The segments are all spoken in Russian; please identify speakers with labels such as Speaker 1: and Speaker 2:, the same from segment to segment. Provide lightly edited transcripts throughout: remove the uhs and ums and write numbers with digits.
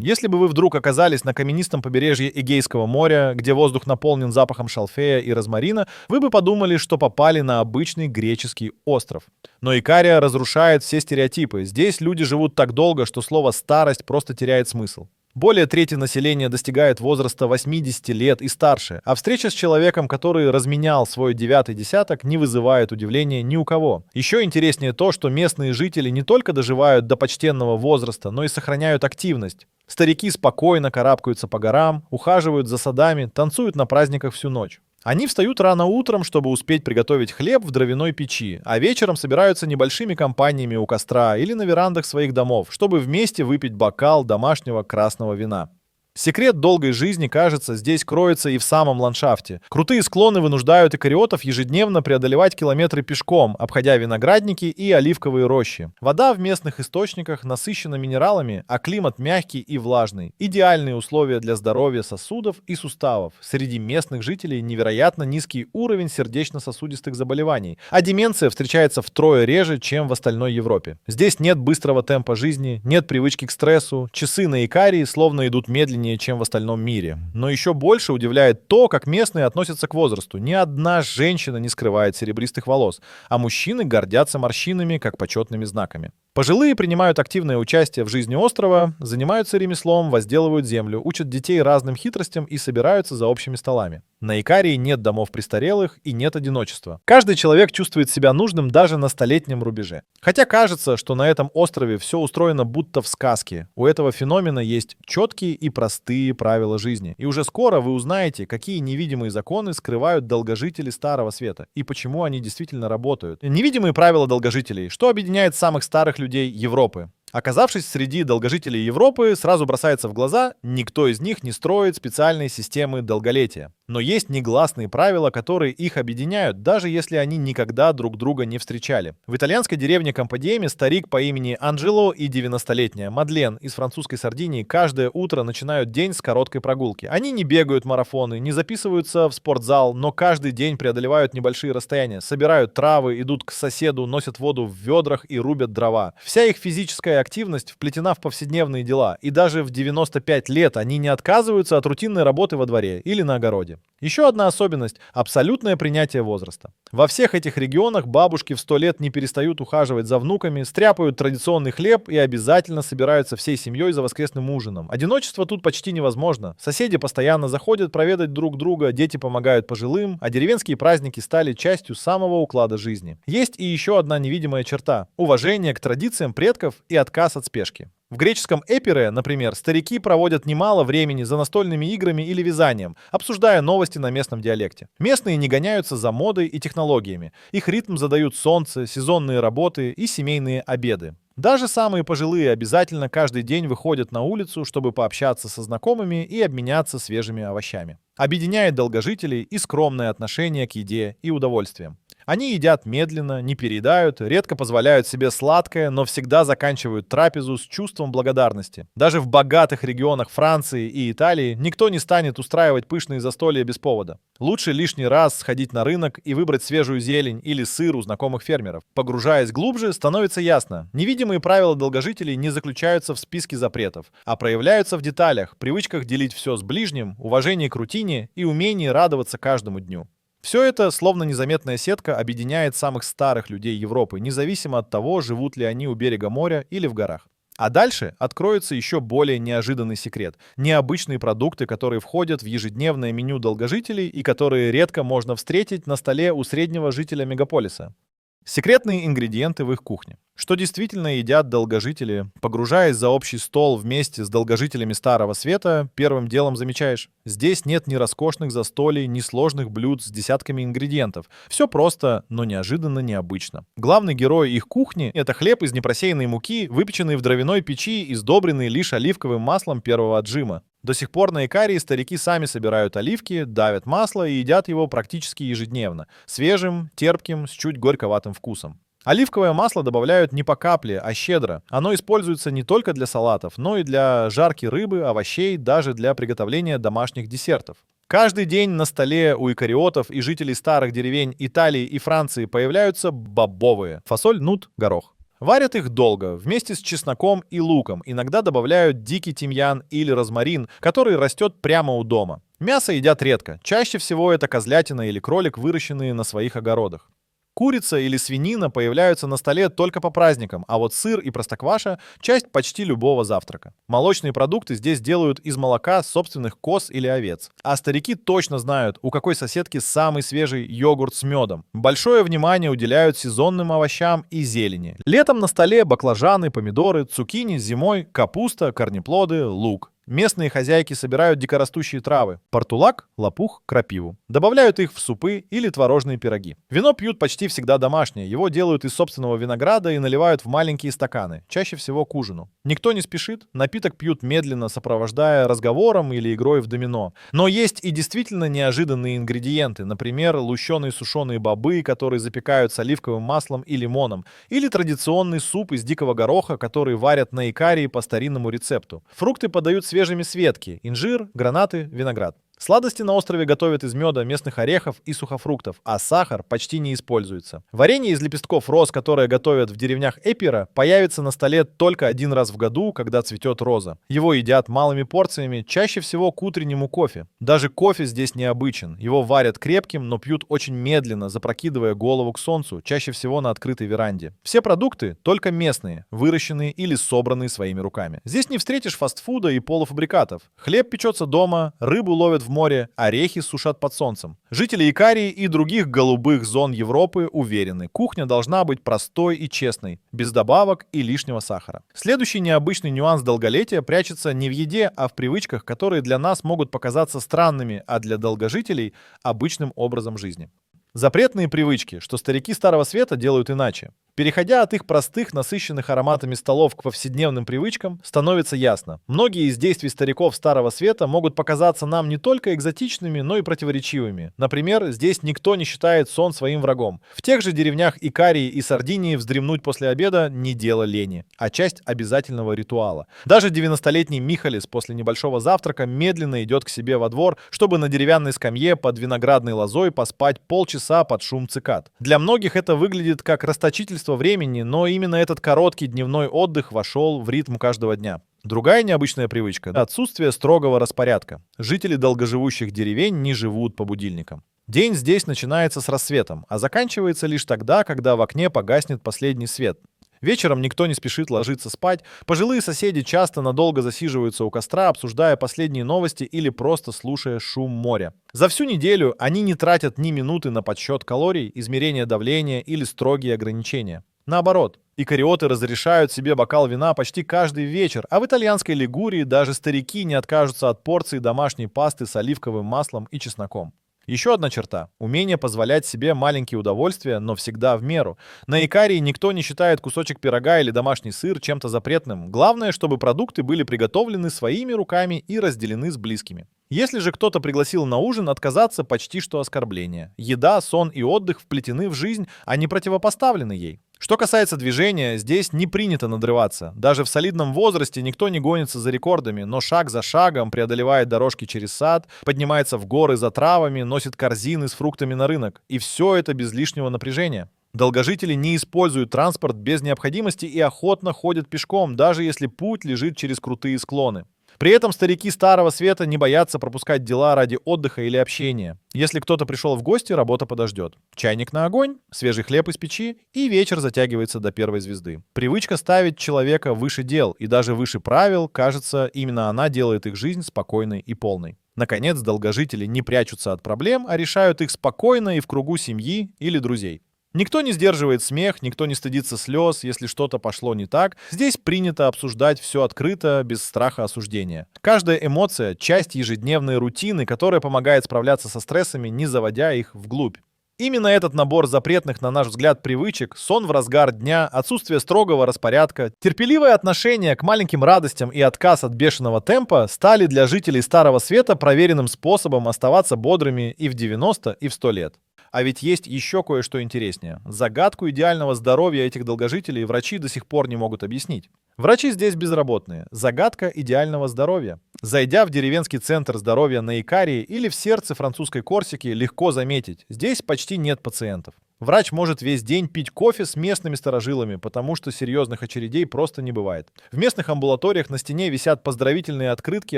Speaker 1: Если бы вы вдруг оказались на каменистом побережье Эгейского моря, где воздух наполнен запахом шалфея и розмарина, вы бы подумали, что попали на обычный греческий остров. Но Икария разрушает все стереотипы. Здесь люди живут так долго, что слово «старость» просто теряет смысл. Более трети населения достигает возраста 80 лет и старше, а встреча с человеком, который разменял свой девятый десяток, не вызывает удивления ни у кого. Еще интереснее то, что местные жители не только доживают до почтенного возраста, но и сохраняют активность. Старики спокойно карабкаются по горам, ухаживают за садами, танцуют на праздниках всю ночь. Они встают рано утром, чтобы успеть приготовить хлеб в дровяной печи, а вечером собираются небольшими компаниями у костра или на верандах своих домов, чтобы вместе выпить бокал домашнего красного вина. Секрет долгой жизни, кажется, здесь кроется и в самом ландшафте. Крутые склоны вынуждают икариотов ежедневно преодолевать километры пешком, обходя виноградники и оливковые рощи. Вода в местных источниках насыщена минералами, а климат мягкий и влажный. Идеальные условия для здоровья сосудов и суставов. Среди местных жителей невероятно низкий уровень сердечно-сосудистых заболеваний, а деменция встречается втрое реже, чем в остальной Европе. Здесь нет быстрого темпа жизни, нет привычки к стрессу, часы на Икарии словно идут медленнее, чем в остальном мире. Но еще больше удивляет то, как местные относятся к возрасту. Ни одна женщина не скрывает серебристых волос, а мужчины гордятся морщинами, как почетными знаками. Пожилые принимают активное участие в жизни острова, занимаются ремеслом, возделывают землю, учат детей разным хитростям и собираются за общими столами. На Икарии нет домов престарелых и нет одиночества. Каждый человек чувствует себя нужным даже на столетнем рубеже. Хотя кажется, что на этом острове все устроено будто в сказке. У этого феномена есть четкие и простые правила жизни. И уже скоро вы узнаете, какие невидимые законы скрывают долгожители Старого Света и почему они действительно работают. Невидимые правила долгожителей. Что объединяет самых старых людей Европы? Оказавшись среди долгожителей Европы, сразу бросается в глаза, никто из них не строит специальные системы долголетия. Но есть негласные правила, которые их объединяют, даже если они никогда друг друга не встречали. В итальянской деревне Камподиеме старик по имени Анджело и 90-летняя Мадлен из французской Сардинии каждое утро начинают день с короткой прогулки. Они не бегают марафоны, не записываются в спортзал, но каждый день преодолевают небольшие расстояния, собирают травы, идут к соседу, носят воду в ведрах и рубят дрова. Вся их физическая активность вплетена в повседневные дела, и даже в 95 лет они не отказываются от рутинной работы во дворе или на огороде. Еще одна особенность – абсолютное принятие возраста. Во всех этих регионах бабушки в 100 лет не перестают ухаживать за внуками, стряпают традиционный хлеб и обязательно собираются всей семьей за воскресным ужином. Одиночество тут почти невозможно. Соседи постоянно заходят проведать друг друга, дети помогают пожилым, а деревенские праздники стали частью самого уклада жизни. Есть и еще одна невидимая черта – уважение к традициям предков и отказ от спешки. В греческом эпире, например, старики проводят немало времени за настольными играми или вязанием, обсуждая новости на местном диалекте. Местные не гоняются за модой и технологиями. Их ритм задают солнце, сезонные работы и семейные обеды. Даже самые пожилые обязательно каждый день выходят на улицу, чтобы пообщаться со знакомыми и обменяться свежими овощами. Объединяет долгожителей и скромное отношение к еде и удовольствиям. Они едят медленно, не переедают, редко позволяют себе сладкое, но всегда заканчивают трапезу с чувством благодарности. Даже в богатых регионах Франции и Италии никто не станет устраивать пышные застолья без повода. Лучше лишний раз сходить на рынок и выбрать свежую зелень или сыр у знакомых фермеров. Погружаясь глубже, становится ясно. Невидимые правила долгожителей не заключаются в списке запретов, а проявляются в деталях, привычках делить все с ближним, уважении к рутине и умении радоваться каждому дню. Все это, словно незаметная сетка, объединяет самых старых людей Европы, независимо от того, живут ли они у берега моря или в горах. А дальше откроется еще более неожиданный секрет. Необычные продукты, которые входят в ежедневное меню долгожителей и которые редко можно встретить на столе у среднего жителя мегаполиса. Секретные ингредиенты в их кухне. Что действительно едят долгожители? Погружаясь за общий стол вместе с долгожителями Старого Света, первым делом замечаешь, здесь нет ни роскошных застолий, ни сложных блюд с десятками ингредиентов. Все просто, но неожиданно необычно. Главный герой их кухни — это хлеб из непросеянной муки, выпеченный в дровяной печи и сдобренный лишь оливковым маслом первого отжима. До сих пор на Икарии старики сами собирают оливки, давят масло и едят его практически ежедневно. Свежим, терпким, с чуть горьковатым вкусом. Оливковое масло добавляют не по капле, а щедро. Оно используется не только для салатов, но и для жарки рыбы, овощей, даже для приготовления домашних десертов. Каждый день на столе у икариотов и жителей старых деревень Италии и Франции появляются бобовые. Фасоль, нут, горох. Варят их долго, вместе с чесноком и луком, иногда добавляют дикий тимьян или розмарин, который растет прямо у дома. Мясо едят редко, чаще всего это козлятина или кролик, выращенные на своих огородах. Курица или свинина появляются на столе только по праздникам, а вот сыр и простокваша– часть почти любого завтрака. Молочные продукты здесь делают из молока собственных коз или овец. А старики точно знают, у какой соседки самый свежий йогурт с медом. Большое внимание уделяют сезонным овощам и зелени. Летом на столе баклажаны, помидоры, цукини, зимой капуста, корнеплоды, лук. Местные хозяйки собирают дикорастущие травы– портулак, лопух, крапиву. Добавляют их в супы или творожные пироги. Вино пьют почти всегда домашнее. Его делают из собственного винограда и наливают в маленькие стаканы, чаще всего к ужину. Никто не спешит, напиток пьют медленно, сопровождая разговором или игрой в домино. Но есть и действительно неожиданные ингредиенты, например, лущеные сушеные бобы, которые запекают с оливковым маслом и лимоном, или традиционный суп из дикого гороха, который варят на икарии по старинному рецепту. Фрукты подают свежими с ветки– инжир, гранаты, виноград. Сладости на острове готовят из меда, местных орехов и сухофруктов, а сахар почти не используется. Варенье из лепестков роз, которое готовят в деревнях Эпира, появится на столе только один раз в году, когда цветет роза. Его едят малыми порциями, чаще всего к утреннему кофе. Даже кофе здесь необычен. Его варят крепким, но пьют очень медленно, запрокидывая голову к солнцу, чаще всего на открытой веранде. Все продукты только местные, выращенные или собранные своими руками. Здесь не встретишь фастфуда и полуфабрикатов. Хлеб печется дома, рыбу ловят в море, орехи сушат под солнцем. Жители Икарии и других голубых зон Европы уверены, кухня должна быть простой и честной, без добавок и лишнего сахара. Следующий необычный нюанс долголетия прячется не в еде, а в привычках, которые для нас могут показаться странными, а для долгожителей– обычным образом жизни. Запретные привычки, что старики Старого Света делают иначе. Переходя от их простых, насыщенных ароматами столов к повседневным привычкам, становится ясно. Многие из действий стариков Старого Света могут показаться нам не только экзотичными, но и противоречивыми. Например, здесь никто не считает сон своим врагом. В тех же деревнях Икарии и Сардинии вздремнуть после обеда не дело лени, а часть обязательного ритуала. Даже 90-летний Михалис после небольшого завтрака медленно идет к себе во двор, чтобы на деревянной скамье под виноградной лозой поспать полчаса под шум цикад. Для многих это выглядит как расточительство времени, но именно этот короткий дневной отдых вошел в ритм каждого дня. Другая необычная привычка– отсутствие строгого распорядка. Жители долгоживущих деревень не живут по будильникам. День здесь начинается с рассветом, а заканчивается лишь тогда, когда в окне погаснет последний свет. Вечером никто не спешит ложиться спать, пожилые соседи часто надолго засиживаются у костра, обсуждая последние новости или просто слушая шум моря. За всю неделю они не тратят ни минуты на подсчет калорий, измерение давления или строгие ограничения. Наоборот, икариоты разрешают себе бокал вина почти каждый вечер, а в итальянской Лигурии даже старики не откажутся от порции домашней пасты с оливковым маслом и чесноком. Еще одна черта– умение позволять себе маленькие удовольствия, но всегда в меру. На Икарии никто не считает кусочек пирога или домашний сыр чем-то запретным. Главное, чтобы продукты были приготовлены своими руками и разделены с близкими. Если же кто-то пригласил на ужин, отказаться почти что оскорбление. Еда, сон и отдых вплетены в жизнь, а не противопоставлены ей. Что касается движения, здесь не принято надрываться. Даже в солидном возрасте никто не гонится за рекордами, но шаг за шагом преодолевает дорожки через сад, поднимается в горы за травами, носит корзины с фруктами на рынок. И все это без лишнего напряжения. Долгожители не используют транспорт без необходимости и охотно ходят пешком, даже если путь лежит через крутые склоны. При этом старики Старого Света не боятся пропускать дела ради отдыха или общения. Если кто-то пришел в гости, работа подождет. Чайник на огонь, свежий хлеб из печи, и вечер затягивается до первой звезды. Привычка ставить человека выше дел и даже выше правил, кажется, именно она делает их жизнь спокойной и полной. Наконец, долгожители не прячутся от проблем, а решают их спокойно и в кругу семьи или друзей. Никто не сдерживает смех, никто не стыдится слез, если что-то пошло не так. Здесь принято обсуждать все открыто, без страха осуждения. Каждая эмоция– часть ежедневной рутины, которая помогает справляться со стрессами, не заводя их вглубь. Именно этот набор запретных, на наш взгляд, привычек, сон в разгар дня, отсутствие строгого распорядка, терпеливое отношение к маленьким радостям и отказ от бешеного темпа стали для жителей Старого Света проверенным способом оставаться бодрыми и в 90, и в 100 лет. А ведь есть еще кое-что интереснее. Загадку идеального здоровья этих долгожителей врачи до сих пор не могут объяснить. Врачи здесь безработные. Загадка идеального здоровья. Зайдя в деревенский центр здоровья на Икарии или в сердце французской Корсики, легко заметить, здесь почти нет пациентов. Врач может весь день пить кофе с местными старожилами, потому что серьезных очередей просто не бывает. В местных амбулаториях на стене висят поздравительные открытки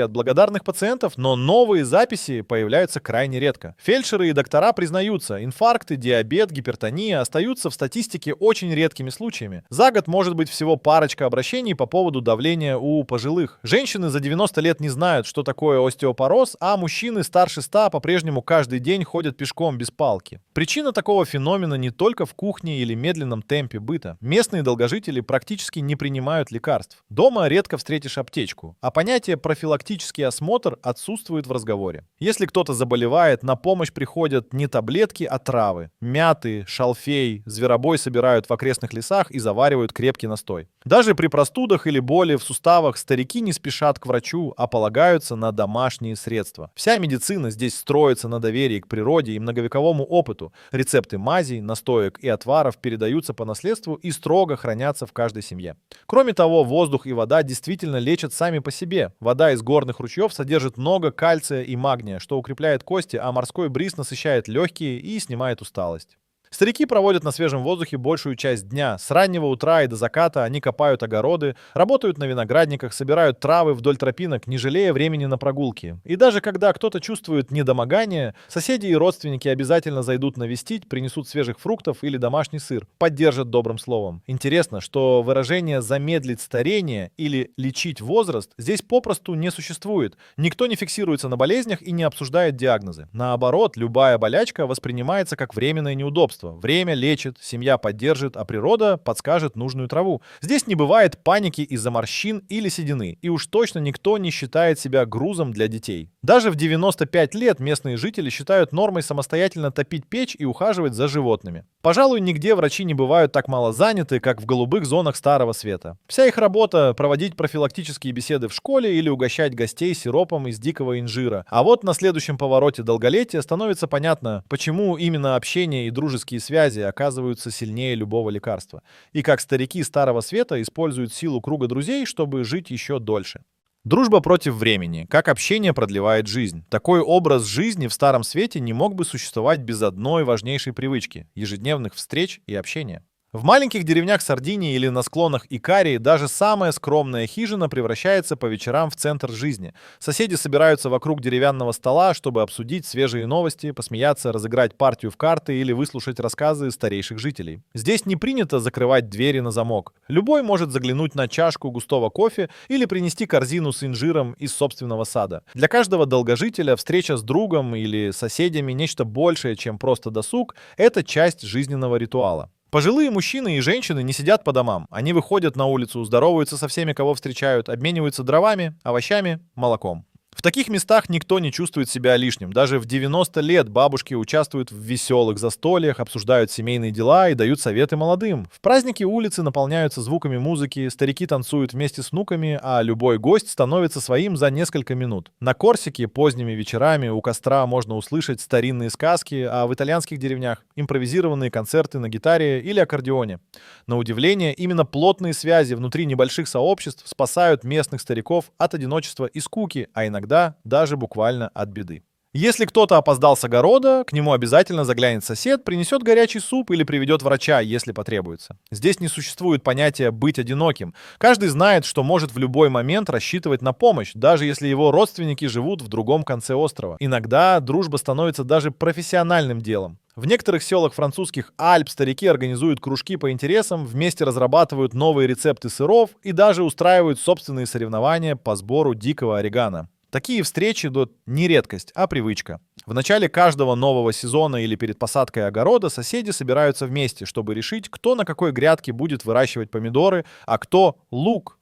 Speaker 1: от благодарных пациентов, но новые записи появляются крайне редко. Фельдшеры и доктора признаются, инфаркты, диабет, гипертония остаются в статистике очень редкими случаями. За год может быть всего парочка обращений по поводу давления у пожилых. Женщины за 90 лет не знают, что такое остеопороз, а мужчины старше 100 по-прежнему каждый день ходят пешком без палки. Причина такого феномена не только в кухне или медленном темпе быта. Местные долгожители практически не принимают лекарств. Дома редко встретишь аптечку, а понятие профилактический осмотр отсутствует в разговоре. Если кто-то заболевает, на помощь приходят не таблетки, а травы. Мяты, шалфей, зверобой собирают в окрестных лесах и заваривают крепкий настой. Даже при простудах или боли в суставах старики не спешат к врачу, а полагаются на домашние средства. Вся медицина здесь строится на доверии к природе и многовековому опыту. Рецепты мазей, настоек и отваров передаются по наследству и строго хранятся в каждой семье. Кроме того, воздух и вода действительно лечат сами по себе. Вода из горных ручьев содержит много кальция и магния, что укрепляет кости, а морской бриз насыщает легкие и снимает усталость. Старики проводят на свежем воздухе большую часть дня. С раннего утра и до заката они копают огороды, работают на виноградниках, собирают травы вдоль тропинок, не жалея времени на прогулки. И даже когда кто-то чувствует недомогание, соседи и родственники обязательно зайдут навестить, принесут свежих фруктов или домашний сыр, поддержат добрым словом. Интересно, что выражение «замедлить старение» или «лечить возраст» здесь попросту не существует. Никто не фиксируется на болезнях и не обсуждает диагнозы. Наоборот, любая болячка воспринимается как временное неудобство. Время лечит, семья поддержит, а природа подскажет нужную траву. Здесь не бывает паники из-за морщин или седины, и уж точно никто не считает себя грузом для детей. Даже в 95 лет местные жители считают нормой самостоятельно топить печь и ухаживать за животными. Пожалуй, нигде врачи не бывают так мало заняты, как в голубых зонах Старого Света. Вся их работа — проводить профилактические беседы в школе или угощать гостей сиропом из дикого инжира. А вот на следующем повороте долголетия становится понятно, почему именно общение и дружеские связи оказываются сильнее любого лекарства. И как старики Старого Света используют силу круга друзей, чтобы жить еще дольше. Дружба против времени. Как общение продлевает жизнь. Такой образ жизни в Старом Свете не мог бы существовать без одной важнейшей привычки — ежедневных встреч и общения. В маленьких деревнях Сардинии или на склонах Икарии даже самая скромная хижина превращается по вечерам в центр жизни. Соседи собираются вокруг деревянного стола, чтобы обсудить свежие новости, посмеяться, разыграть партию в карты или выслушать рассказы старейших жителей. Здесь не принято закрывать двери на замок. Любой может заглянуть на чашку густого кофе или принести корзину с инжиром из собственного сада. Для каждого долгожителя встреча с другом или соседями нечто большее, чем просто досуг — это часть жизненного ритуала. Пожилые мужчины и женщины не сидят по домам. Они выходят на улицу, здороваются со всеми, кого встречают, обмениваются дровами, овощами, молоком. В таких местах никто не чувствует себя лишним. Даже в 90 лет бабушки участвуют в веселых застольях, обсуждают семейные дела и дают советы молодым. В праздники улицы наполняются звуками музыки, старики танцуют вместе с внуками, а любой гость становится своим за несколько минут. На Корсике поздними вечерами у костра можно услышать старинные сказки, а в итальянских деревнях — импровизированные концерты на гитаре или аккордеоне. На удивление, именно плотные связи внутри небольших сообществ спасают местных стариков от одиночества и скуки, а иногда даже буквально от беды. Если кто-то опоздал с огорода, к нему обязательно заглянет сосед, принесет горячий суп или приведет врача, если потребуется. Здесь не существует понятия «быть одиноким». Каждый знает, что может в любой момент рассчитывать на помощь, даже если его родственники живут в другом конце острова. Иногда дружба становится даже профессиональным делом. В некоторых селах французских Альп старики организуют кружки по интересам, вместе разрабатывают новые рецепты сыров и даже устраивают собственные соревнования по сбору дикого орегано. Такие встречи не редкость, а привычка. В начале каждого нового сезона или перед посадкой огорода соседи собираются вместе, чтобы решить, кто на какой грядке будет выращивать помидоры, а кто — лук.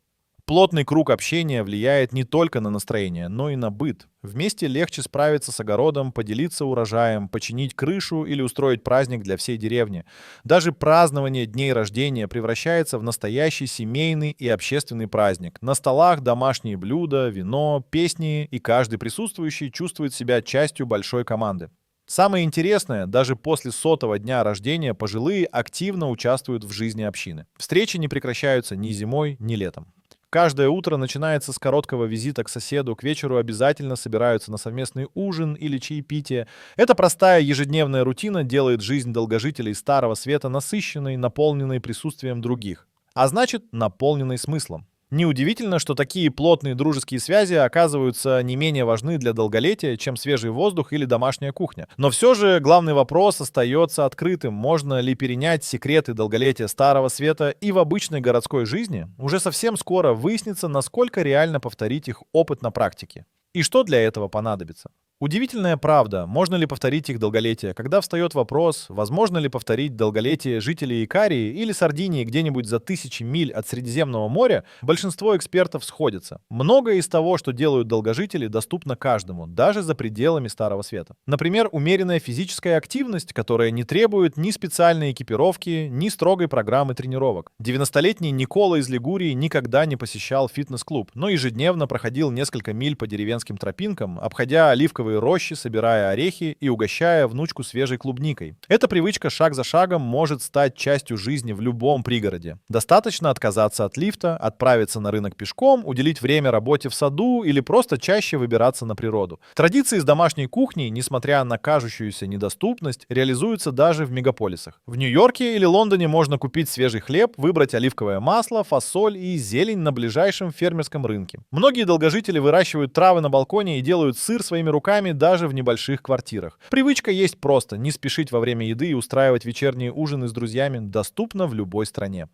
Speaker 1: Плотный круг общения влияет не только на настроение, но и на быт. Вместе легче справиться с огородом, поделиться урожаем, починить крышу или устроить праздник для всей деревни. Даже празднование дней рождения превращается в настоящий семейный и общественный праздник. На столах домашние блюда, вино, песни, и каждый присутствующий чувствует себя частью большой команды. Самое интересное, даже после 100-го дня рождения пожилые активно участвуют в жизни общины. Встречи не прекращаются ни зимой, ни летом. каждое утро начинается с короткого визита к соседу, к вечеру обязательно собираются на совместный ужин или чаепитие. Эта простая ежедневная рутина делает жизнь долгожителей Старого Света насыщенной, наполненной присутствием других, а значит, наполненной смыслом. Неудивительно, что такие плотные дружеские связи оказываются не менее важны для долголетия, чем свежий воздух или домашняя кухня. Но все же главный вопрос остается открытым. Можно ли перенять секреты долголетия Старого Света и в обычной городской жизни? Уже совсем скоро выяснится, насколько реально повторить их опыт на практике. И что для этого понадобится? Удивительная правда, можно ли повторить их долголетие, когда встает вопрос, возможно ли повторить долголетие жителей Икарии или Сардинии где-нибудь за тысячи миль от Средиземного моря, большинство экспертов сходятся. Многое из того, что делают долгожители, доступно каждому, даже за пределами Старого Света. Например, умеренная физическая активность, которая не требует ни специальной экипировки, ни строгой программы тренировок. 90-летний Никола из Лигурии никогда не посещал фитнес-клуб, но ежедневно проходил несколько миль по деревенским тропинкам, обходя оливковые рощи, собирая орехи и угощая внучку свежей клубникой. Эта привычка шаг за шагом может стать частью жизни в любом пригороде. Достаточно отказаться от лифта, отправиться на рынок пешком, уделить время работе в саду или просто чаще выбираться на природу. Традиции с домашней кухней, несмотря на кажущуюся недоступность, реализуются даже в мегаполисах. В Нью-Йорке или Лондоне можно купить свежий хлеб, выбрать оливковое масло, фасоль и зелень на ближайшем фермерском рынке. Многие долгожители выращивают травы на балконе и делают сыр своими руками даже в небольших квартирах. Привычка есть просто, не спешить во время еды и устраивать вечерние ужины с друзьями доступна в любой стране.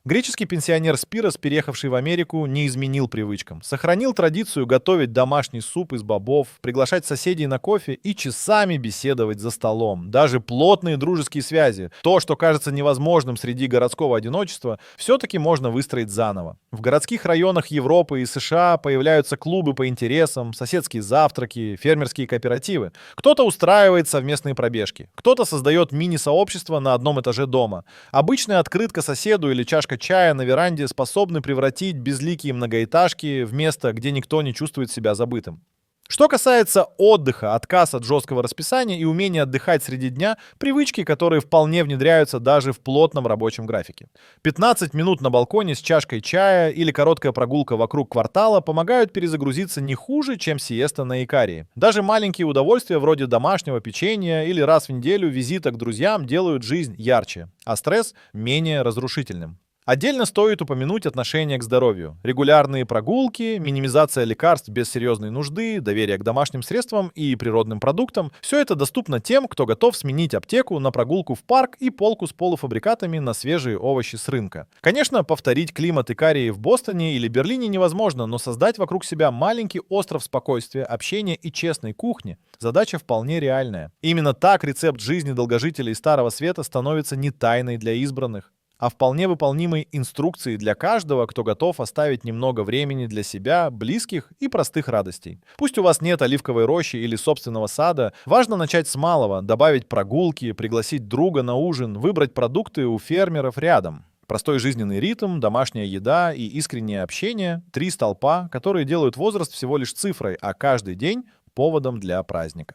Speaker 1: Греческий пенсионер Спирос, переехавший в Америку, не изменил привычкам. Сохранил традицию готовить домашний суп из бобов, приглашать соседей на кофе и часами беседовать за столом. Даже плотные дружеские связи, то, что кажется невозможным среди городского одиночества, все-таки можно выстроить заново. В городских районах Европы и США появляются клубы по интересам, соседские завтраки, фермерские кооперативы. Кто-то устраивает совместные пробежки, кто-то создает мини-сообщество на одном этаже дома. Обычная открытка соседу или чашка чая на веранде способны превратить безликие многоэтажки в место, где никто не чувствует себя забытым. Что касается отдыха, отказ от жесткого расписания и умения отдыхать среди дня — привычки, которые вполне внедряются даже в плотном рабочем графике. 15 минут на балконе с чашкой чая или короткая прогулка вокруг квартала помогают перезагрузиться не хуже, чем сиеста на Икарии. Даже маленькие удовольствия вроде домашнего печенья или раз в неделю визита к друзьям делают жизнь ярче, а стресс менее разрушительным. Отдельно стоит упомянуть отношение к здоровью. Регулярные прогулки, минимизация лекарств без серьезной нужды, доверие к домашним средствам и природным продуктам — все это доступно тем, кто готов сменить аптеку на прогулку в парк и полку с полуфабрикатами на свежие овощи с рынка. Конечно, повторить климат Икарии в Бостоне или Берлине невозможно, но создать вокруг себя маленький остров спокойствия, общения и честной кухни — задача вполне реальная. Именно так рецепт жизни долгожителей Старого Света становится не тайной для избранных, а вполне выполнимой инструкцией для каждого, кто готов оставить немного времени для себя, близких и простых радостей. Пусть у вас нет оливковой рощи или собственного сада, важно начать с малого, добавить прогулки, пригласить друга на ужин, выбрать продукты у фермеров рядом. Простой жизненный ритм, домашняя еда и искреннее общение — 3 столпа, которые делают возраст всего лишь цифрой, а каждый день — поводом для праздника.